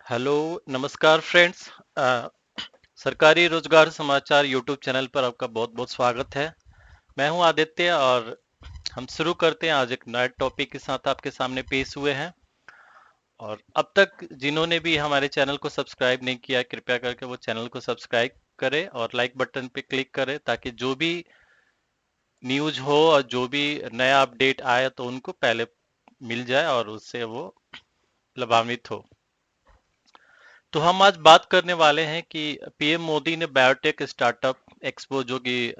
Hello, नमस्कार friends. सरकारी रोजगार समाचार यूट्यूब चैनल पर आपका बहुत बहुत स्वागत है। मैं हूं आदित्य और हम शुरू करते हैं। आज एक नए टॉपिक के साथ आपके सामने पेश हुए हैं। और अब तक जिन्होंने भी हमारे चैनल को सब्सक्राइब नहीं किया, कृपया करके वो चैनल को सब्सक्राइब करें और लाइक बटन पे क्लिक करें, ताकि जो भी न्यूज हो और जो भी नया अपडेट आए तो उनको पहले मिल जाए और उससे वो लाभान्वित हो। तो हम आज बात करने वाले हैं कि पीएम मोदी ने बायोटेक स्टार्टअप एक्सपो, जो कि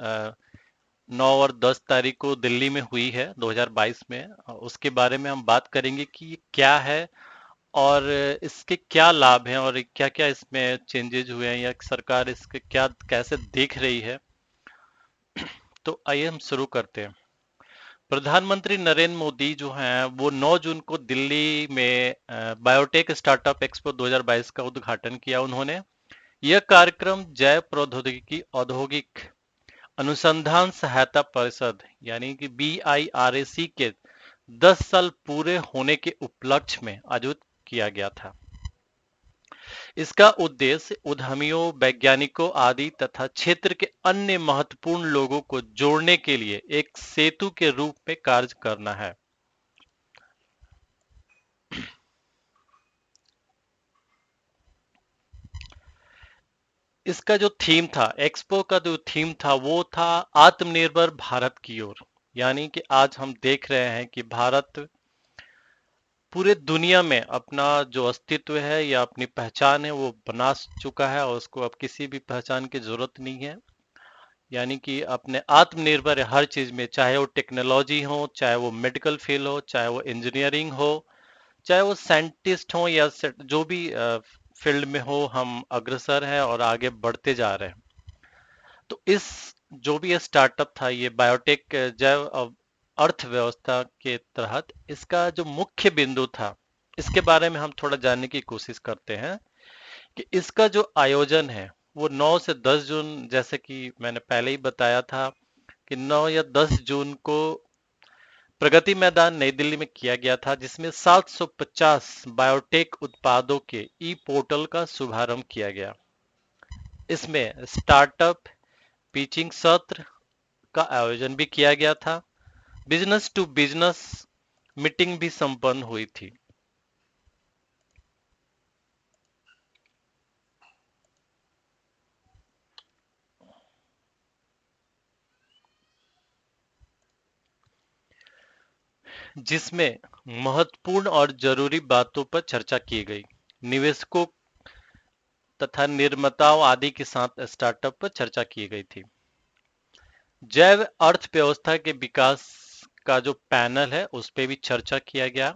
9 और 10 तारीख को दिल्ली में हुई है 2022 में, उसके बारे में हम बात करेंगे कि ये क्या है और इसके क्या लाभ हैं और क्या क्या इसमें चेंजेज हुए हैं, या सरकार इसके क्या कैसे देख रही है। तो आइए हम शुरू करते हैं। प्रधानमंत्री नरेंद्र मोदी जो हैं वो 9 जून को दिल्ली में बायोटेक स्टार्टअप एक्सपो 2022 का उद्घाटन किया उन्होंने। यह कार्यक्रम जैव प्रौद्योगिकी औद्योगिक अनुसंधान सहायता परिषद यानी कि BIRAC के 10 साल पूरे होने के उपलक्ष्य में आयोजित किया गया था। इसका उद्देश्य उद्यमियों, वैज्ञानिकों आदि तथा क्षेत्र के अन्य महत्वपूर्ण लोगों को जोड़ने के लिए एक सेतु के रूप में कार्य करना है। इसका जो थीम था, एक्सपो का जो थीम था, वो था आत्मनिर्भर भारत की ओर। यानी कि आज हम देख रहे हैं कि भारत पूरे दुनिया में अपना जो अस्तित्व है या अपनी पहचान है वो बना चुका है, और उसको अब किसी भी पहचान की जरूरत नहीं है। यानी कि अपने आत्मनिर्भर है हर चीज में, चाहे वो टेक्नोलॉजी हो, चाहे वो मेडिकल फील्ड हो, चाहे वो इंजीनियरिंग हो, चाहे वो साइंटिस्ट हो, या जो भी फील्ड में हो, हम अग्रसर हैं और आगे बढ़ते जा रहे हैं। तो इस जो भी ये स्टार्टअप था, ये बायोटेक जैव अर्थव्यवस्था के तहत इसका जो मुख्य बिंदु था, इसके बारे में हम थोड़ा जानने की कोशिश करते हैं कि इसका जो आयोजन है वो 9 से 10 जून, जैसे कि मैंने पहले ही बताया था कि 9 या 10 जून को प्रगति मैदान नई दिल्ली में किया गया था, जिसमें 750 बायोटेक उत्पादों के ई पोर्टल का शुभारंभ किया गया। इसमें स्टार्टअप पिचिंग सत्र का आयोजन भी किया गया था। बिजनेस टू बिजनेस मीटिंग भी संपन्न हुई थी, जिसमें महत्वपूर्ण और जरूरी बातों पर चर्चा की गई। निवेशकों तथा निर्माताओं आदि के साथ स्टार्टअप पर चर्चा की गई थी। जैव अर्थव्यवस्था के विकास का जो पैनल है उस पे भी चर्चा किया गया।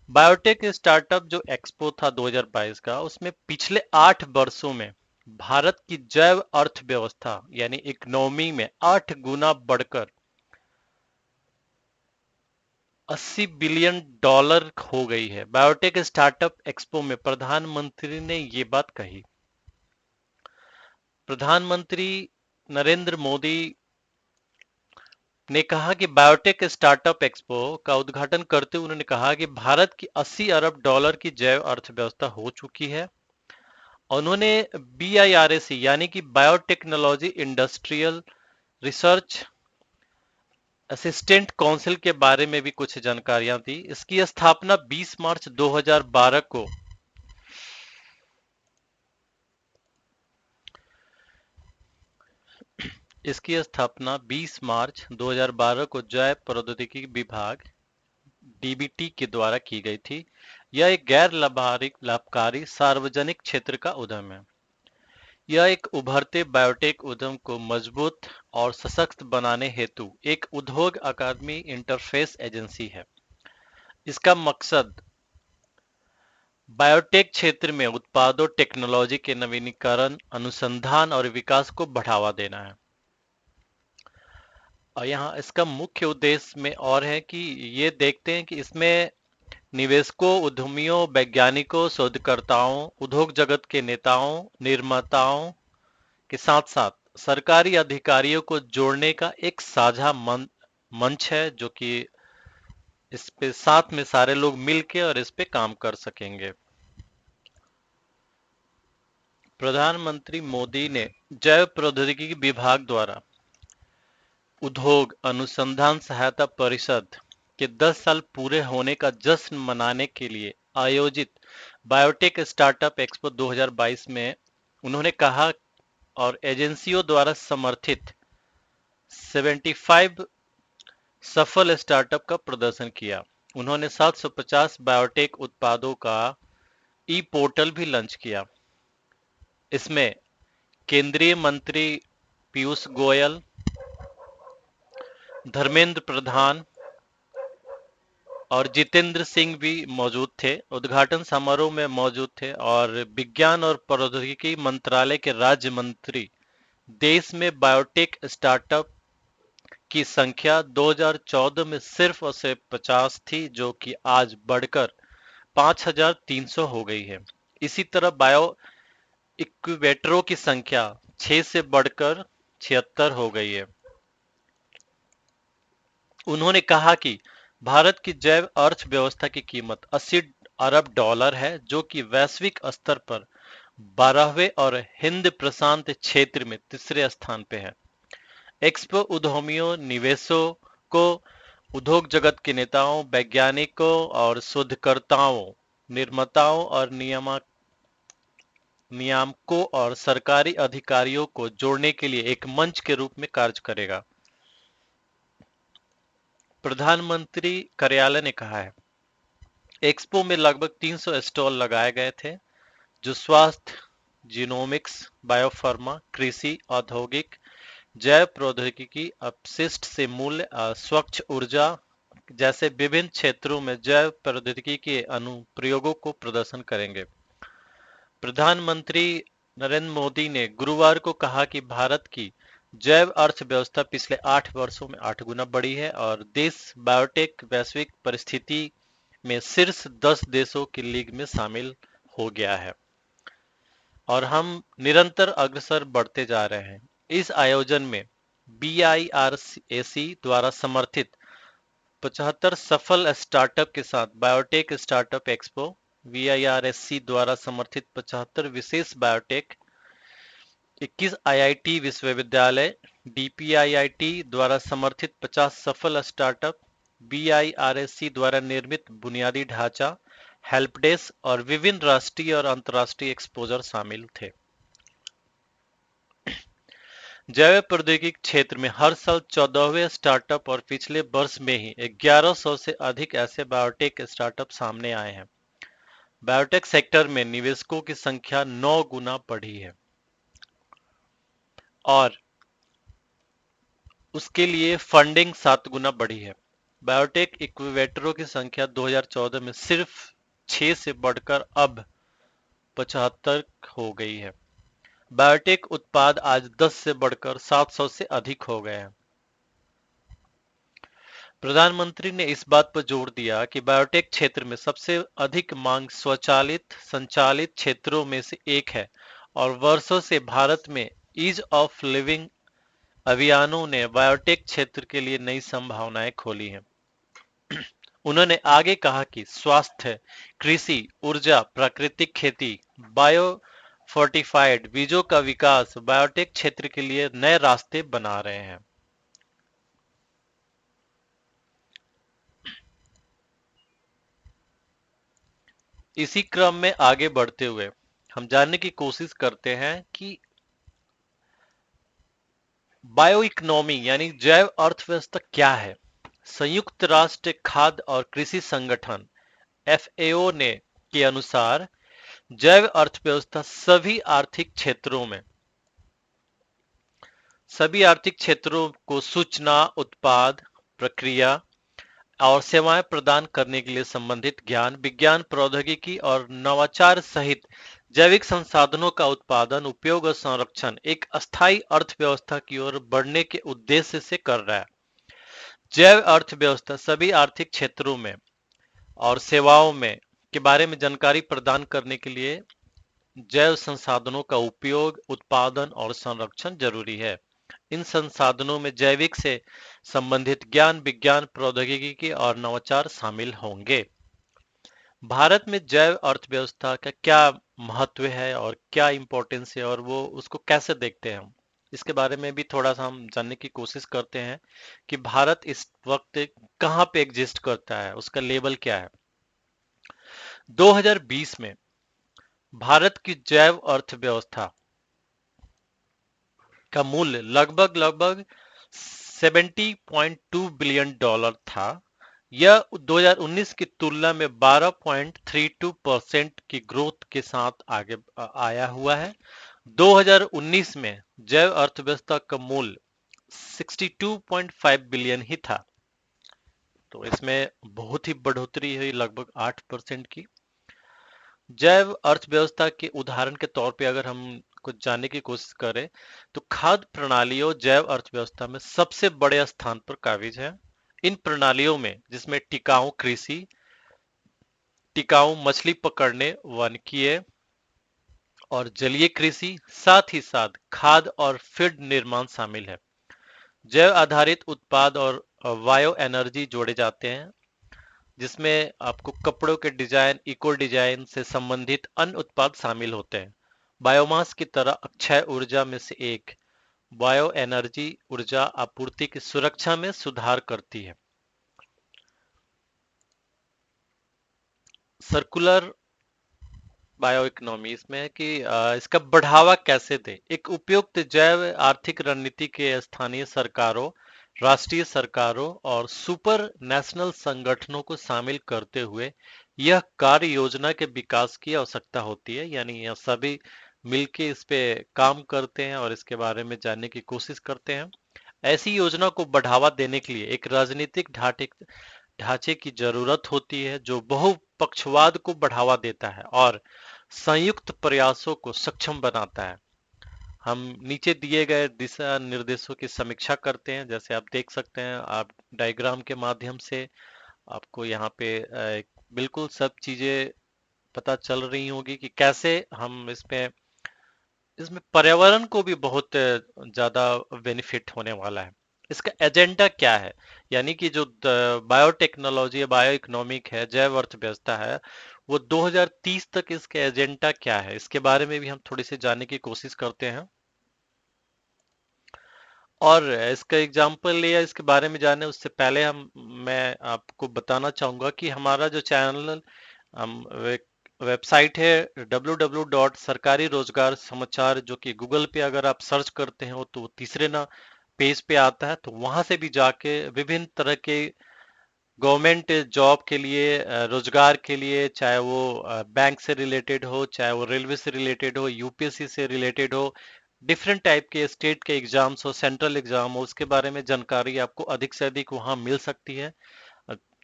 बायोटेक स्टार्टअप जो एक्सपो था 2022 का, उसमें पिछले 8 वर्षों में भारत की जैव अर्थव्यवस्था यानी इकोनॉमी में 8 गुना बढ़कर 80 बिलियन डॉलर हो गई है। बायोटेक स्टार्टअप एक्सपो में प्रधानमंत्री ने ये बात कही। प्रधानमंत्री नरेंद्र मोदी ने कहा कि बायोटेक स्टार्टअप एक्सपो का उद्घाटन करते हुए उन्होंने कहा कि भारत की 80 अरब डॉलर की जैव अर्थव्यवस्था हो चुकी है। उन्होंने BIRAC यानी कि biotechnology industrial research assistant council के बारे में भी कुछ जानकारियां दी। इसकी स्थापना 20 मार्च 2012 को इसकी स्थापना 20 मार्च 2012 को जैव प्रौद्योगिकी विभाग DBT के द्वारा की गई थी। यह एक गैर लाभकारी सार्वजनिक क्षेत्र का उद्यम है। यह एक उभरते बायोटेक उद्यम को मजबूत और सशक्त बनाने हेतु एक उद्योग अकादमी इंटरफेस एजेंसी है। इसका मकसद बायोटेक क्षेत्र में उत्पादों, टेक्नोलॉजी के नवीनीकरण, अनुसंधान और विकास को बढ़ावा देना है। और यहाँ इसका मुख्य उद्देश्य में और है कि ये देखते हैं कि इसमें निवेशकों, उद्यमियों, वैज्ञानिकों, शोधकर्ताओं, उद्योग जगत के नेताओं, निर्माताओं के साथ साथ सरकारी अधिकारियों को जोड़ने का एक साझा मंच है, जो कि इस पे साथ में सारे लोग मिलके और इस पे काम कर सकेंगे। प्रधानमंत्री मोदी ने जैव प्रौद्योगिकी विभाग द्वारा उद्योग अनुसंधान सहायता परिषद के 10 साल पूरे होने का जश्न मनाने के लिए आयोजित बायोटेक स्टार्टअप एक्सपो 2022 में उन्होंने कहा और एजेंसियों द्वारा समर्थित 75 सफल स्टार्टअप का प्रदर्शन किया। उन्होंने 750 बायोटेक उत्पादों का ई पोर्टल भी लॉन्च किया। इसमें केंद्रीय मंत्री पीयूष गोयल, धर्मेंद्र प्रधान और जितेंद्र सिंह भी मौजूद थे। उद्घाटन समारोह में मौजूद थे और विज्ञान और प्रौद्योगिकी मंत्रालय के राज्य मंत्री देश में बायोटेक स्टार्टअप की संख्या 2014 में सिर्फ और सिर्फ 50 थी, जो कि आज बढ़कर 5,300 हो गई है। इसी तरह बायो इक्यूबेटरों की संख्या 6 से बढ़कर 76 हो गई है। उन्होंने कहा कि भारत की जैव अर्थव्यवस्था की कीमत 80 अरब डॉलर है, जो कि वैश्विक स्तर पर 12वें और हिंद प्रशांत क्षेत्र में तीसरे स्थान पे है। एक्सपो उद्यमियों, निवेशकों, उद्योग जगत के नेताओं, वैज्ञानिकों और शोधकर्ताओं, निर्माताओं और नियामकों और सरकारी अधिकारियों को जोड़ने के लिए एक मंच के रूप में कार्य करेगा। प्रधानमंत्री कार्यालय ने कहा है, एक्सपो में लगभग 300 स्टॉल लगाए गए थे, जो स्वास्थ्य, जीनोमिक्स, बायोफार्मा, कृषि, औद्योगिक, जैव प्रौद्योगिकी, अपशिष्ट से मूल्य, स्वच्छ ऊर्जा जैसे विभिन्न क्षेत्रों में जैव प्रौद्योगिकी के अनुप्रयोगों को प्रदर्शन करेंगे। प्रधानमंत्री नरेंद्र मोदी ने गुरुवार को कहा कि भारत की जैव अर्थव्यवस्था पिछले 8 वर्षों में 8 गुना बढ़ी है और देश बायोटेक वैश्विक परिस्थिति में शीर्ष 10 देशों की लीग में शामिल हो गया है और हम निरंतर अग्रसर बढ़ते जा रहे हैं। इस आयोजन में BIRAC द्वारा समर्थित 75 सफल स्टार्टअप के साथ बायोटेक स्टार्टअप एक्सपो, VIRSC द्वारा समर्थित 75 विशेष बायोटेक, 21 IIT विश्वविद्यालय, DPIIT द्वारा समर्थित 50 सफल स्टार्टअप, BIRSC द्वारा निर्मित बुनियादी ढांचा, हेल्प डेस्क और विभिन्न राष्ट्रीय और अंतर्राष्ट्रीय एक्सपोजर शामिल थे। जैव प्रौद्योगिकी क्षेत्र में हर साल 14वें स्टार्टअप और पिछले वर्ष में ही 1100 से अधिक ऐसे बायोटेक स्टार्टअप सामने आए हैं। बायोटेक सेक्टर में निवेशकों की संख्या 9 गुना बढ़ी है और उसके लिए फंडिंग 7 गुना बढ़ी है। बायोटेक इक्विवेटरों की संख्या 2014 में सिर्फ 6 से बढ़कर अब 75 हो गई है। बायोटेक उत्पाद आज 10 से बढ़कर 700 से अधिक हो गए हैं। प्रधानमंत्री ने इस बात पर जोर दिया कि बायोटेक क्षेत्र में सबसे अधिक मांग स्वचालित संचालित क्षेत्रों में से एक है और वर्षों से भारत में ईज ऑफ लिविंग अभियानों ने बायोटेक क्षेत्र के लिए नई संभावनाएं खोली हैं। उन्होंने आगे कहा कि स्वास्थ्य, कृषि, ऊर्जा, प्राकृतिक खेती, बायो फोर्टिफाइड बीजों का विकास बायोटेक क्षेत्र के लिए नए रास्ते बना रहे हैं। इसी क्रम में आगे बढ़ते हुए हम जानने की कोशिश करते हैं कि बायो इकोनॉमी यानी जैव अर्थव्यवस्था क्या है। संयुक्त राष्ट्र खाद्य और कृषि संगठन FAO ने के अनुसार जैव अर्थव्यवस्था सभी आर्थिक क्षेत्रों को सूचना, उत्पाद, प्रक्रिया और सेवाएं प्रदान करने के लिए संबंधित ज्ञान, विज्ञान, प्रौद्योगिकी और नवाचार सहित जैविक संसाधनों का उत्पादन, उपयोग और संरक्षण एक अस्थायी अर्थव्यवस्था की ओर बढ़ने के उद्देश्य से कर रहा है। जैव अर्थव्यवस्था सभी आर्थिक क्षेत्रों में और सेवाओं में के बारे में जानकारी प्रदान करने के लिए जैव संसाधनों का उपयोग, उत्पादन और संरक्षण जरूरी है। इन संसाधनों में जैविक से संबंधित ज्ञान, विज्ञान, प्रौद्योगिकी और नवाचार शामिल होंगे। भारत में जैव अर्थव्यवस्था का क्या महत्व है और क्या इम्पोर्टेंस है और वो उसको कैसे देखते हैं हम, इसके बारे में भी थोड़ा सा हम जानने की कोशिश करते हैं कि भारत इस वक्त कहाँ पे एग्जिस्ट करता है, उसका लेवल क्या है। 2020 में भारत की जैव अर्थव्यवस्था का मूल्य लगभग लगभग 70.2 बिलियन डॉलर था। यह 2019 की तुलना में 12.32% की ग्रोथ के साथ आगे आया हुआ है। 2019 में जैव अर्थव्यवस्था का मूल्य 62.5 बिलियन ही था, तो इसमें बहुत ही बढ़ोतरी हुई, लगभग 8% की। जैव अर्थव्यवस्था के उदाहरण के तौर पे अगर हम कुछ जानने की कोशिश करें तो खाद्य प्रणालियों जैव अर्थव्यवस्था में सबसे बड़े स्थान पर काबिज है। इन प्रणालियों में, जिसमें टिकाऊ कृषि, टिकाऊ मछली पकड़ने, वानिकी और जलीय कृषि, साथ ही साथ खाद्य और फीड निर्माण शामिल है। जैव आधारित उत्पाद और बायो एनर्जी जोड़े जाते हैं, जिसमें आपको कपड़ों के डिजाइन, इको डिजाइन से संबंधित अन्य उत्पाद शामिल होते हैं। बायोमास की तरह अक्षय ऊर्जा में से एक बायो एनर्जी ऊर्जा आपूर्ति की सुरक्षा में सुधार करती है। सर्कुलर बायो इकोनॉमी इसमें है कि इसका बढ़ावा कैसे दे। एक उपयुक्त जैव आर्थिक रणनीति के स्थानीय सरकारों, राष्ट्रीय सरकारों और सुपर नेशनल संगठनों को शामिल करते हुए यह कार्य योजना के विकास की आवश्यकता होती है। यानी यह सभी मिलके इस पे काम करते हैं और इसके बारे में जानने की कोशिश करते हैं। ऐसी योजना को बढ़ावा देने के लिए एक राजनीतिक ढांचे की जरूरत होती है जो बहुपक्षवाद को बढ़ावा देता है और संयुक्त प्रयासों को सक्षम बनाता है। हम नीचे दिए गए दिशा निर्देशों की समीक्षा करते हैं। जैसे आप देख सकते हैं, आप डायग्राम के माध्यम से आपको यहाँ पे बिल्कुल सब चीजें पता चल रही होगी कि कैसे हम इसमें इसमें पर्यावरण को भी बहुत ज्यादा बेनिफिट होने वाला है। इसका एजेंडा क्या है, यानी कि जो बायोटेक्नोलॉजी है, बायो इकोनॉमिक है, जैव अर्थव्यवस्था है, वो 2030 तक इसके एजेंडा क्या है, इसके बारे में भी हम थोड़ी सी जानने की कोशिश करते हैं। और इसका एग्जाम्पल या इसके बारे में जाने उससे पहले मैं आपको बताना चाहूंगा कि हमारा जो चैनल, हम वेबसाइट है www. सरकारी रोजगार समाचार, जो कि गूगल पे अगर आप सर्च करते हो तो वो तीसरे ना पेज पे आता है। तो वहां से भी जाके विभिन्न तरह के गवर्नमेंट जॉब के लिए, रोजगार के लिए, चाहे वो बैंक से रिलेटेड हो, चाहे वो रेलवे से रिलेटेड हो, यूपीएससी से रिलेटेड हो, डिफरेंट टाइप के स्टेट के एग्जाम्स हो, सेंट्रल एग्जाम हो, उसके बारे में जानकारी आपको अधिक से अधिक वहां मिल सकती है।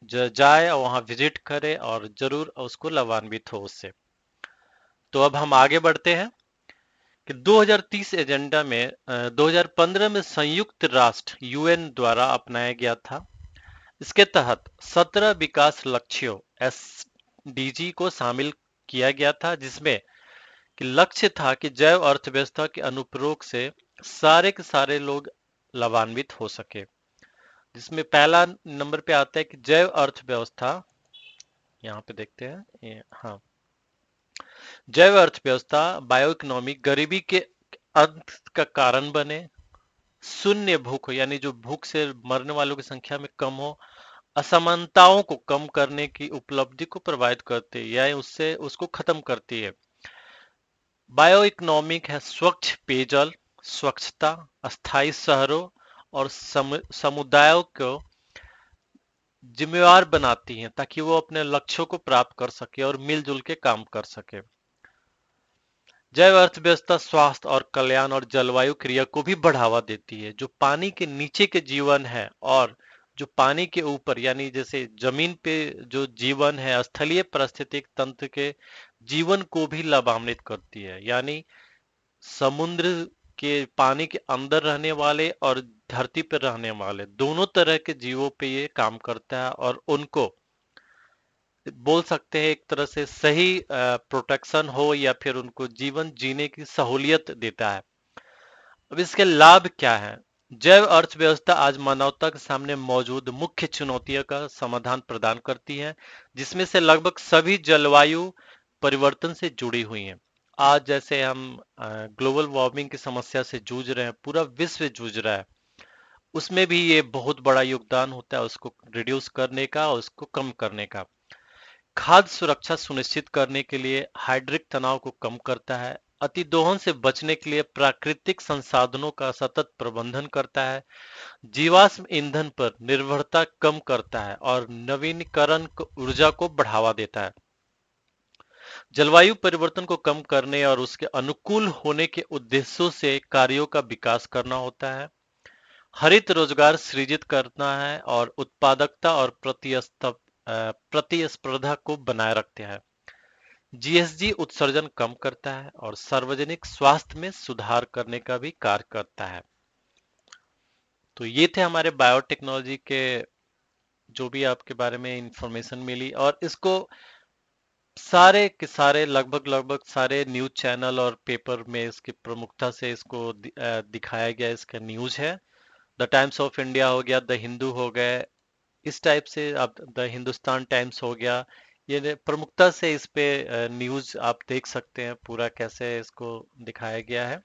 जाए और वहां विजिट करे और जरूर उसको लाभान्वित हो उससे। तो अब हम आगे बढ़ते हैं कि 2030 एजेंडा में 2015 में संयुक्त राष्ट्र यूएन द्वारा अपनाया गया था। इसके तहत 17 विकास लक्ष्यों एसडीजी को शामिल किया गया था, जिसमें कि लक्ष्य था कि जैव अर्थव्यवस्था के अनुप्रयोग से सारे के सारे लोग लाभान्वित हो सके। जिसमें पहला नंबर पे आता है कि जैव अर्थव्यवस्था, यहाँ पे देखते हैं हाँ, जैव अर्थव्यवस्था बायो इकोनॉमी गरीबी के अंत का कारण बने, शून्य भूख हो, यानी जो भूख से मरने वालों की संख्या में कम हो, असमानताओं को कम करने की उपलब्धि को प्रभावित करती है या उससे उसको खत्म करती है। बायो इकोनॉमिक है स्वच्छ पेयजल, स्वच्छता, अस्थायी शहरों और समुदायों को जिम्मेवार बनाती हैं ताकि वो अपने लक्ष्यों को प्राप्त कर सके और मिलजुल के काम कर सके। जैव अर्थव्यवस्था स्वास्थ्य और कल्याण और जलवायु क्रिया को भी बढ़ावा देती है। जो पानी के नीचे के जीवन है और जो पानी के ऊपर, यानी जैसे जमीन पे जो जीवन है, स्थलीय पारिस्थितिक तंत्र के जीवन को भी लाभान्वित करती है। यानी समुद्र के पानी के अंदर रहने वाले और धरती पर रहने वाले दोनों तरह के जीवों पे ये काम करता है और उनको बोल सकते हैं एक तरह से सही प्रोटेक्शन हो या फिर उनको जीवन जीने की सहूलियत देता है। अब इसके लाभ क्या है। जैव अर्थव्यवस्था आज मानवता के सामने मौजूद मुख्य चुनौतियों का समाधान प्रदान करती है, जिसमें से लगभग सभी जलवायु परिवर्तन से जुड़ी हुई हैं। आज जैसे हम ग्लोबल वार्मिंग की समस्या से जूझ रहे हैं, पूरा विश्व जूझ रहा है, उसमें भी ये बहुत बड़ा योगदान होता है उसको रिड्यूस करने का और उसको कम करने का। खाद्य सुरक्षा सुनिश्चित करने के लिए हाइड्रिक तनाव को कम करता है, अतिदोहन से बचने के लिए प्राकृतिक संसाधनों का सतत प्रबंधन करता है, जीवाश्म ईंधन पर निर्भरता कम करता है और नवीनीकरण ऊर्जा को बढ़ावा देता है। जलवायु परिवर्तन को कम करने और उसके अनुकूल होने के उद्देश्यों से कार्यों का विकास करना होता है। हरित रोजगार सृजित करना है और उत्पादकता और प्रतिस्पर्धा को बनाए रखते हैं। जीएसजी उत्सर्जन कम करता है और सार्वजनिक स्वास्थ्य में सुधार करने का भी कार्य करता है। तो ये थे हमारे बायोटेक्नोलॉजी के जो भी आपके बारे में इंफॉर्मेशन मिली, और इसको सारे के सारे लगभग लगभग सारे न्यूज चैनल और पेपर में इसकी प्रमुखता से इसको दिखाया गया। इसका न्यूज है, द टाइम्स ऑफ इंडिया हो गया, द हिंदू हो गए, इस टाइप से आप द हिंदुस्तान टाइम्स हो गया, ये प्रमुखता से इस पे न्यूज आप देख सकते हैं पूरा कैसे इसको दिखाया गया है।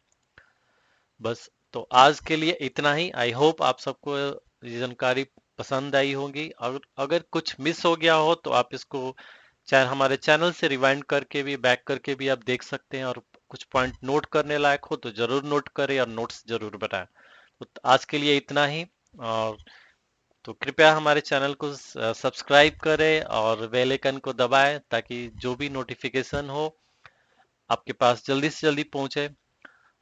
बस, तो आज के लिए इतना ही। आई होप आप सबको ये जानकारी पसंद आई होगी। अगर अगर कुछ मिस हो गया हो तो आप इसको चाहे हमारे चैनल से रिवाइंड करके भी, बैक करके भी आप देख सकते हैं, और कुछ पॉइंट नोट करने लायक हो तो जरूर नोट करें और नोट्स जरूर बनाएं। तो आज के लिए इतना ही। और तो कृपया हमारे चैनल को सब्सक्राइब करें और बेल आइकन को दबाएं ताकि जो भी नोटिफिकेशन हो आपके पास जल्दी से जल्दी पहुंचे।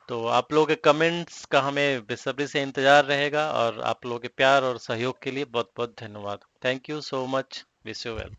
तो आप लोगों के कमेंट्स का हमें बेसब्री से इंतजार रहेगा, और आप लोगों के प्यार और सहयोग के लिए बहुत बहुत धन्यवाद। Thank you so much. Wish you well.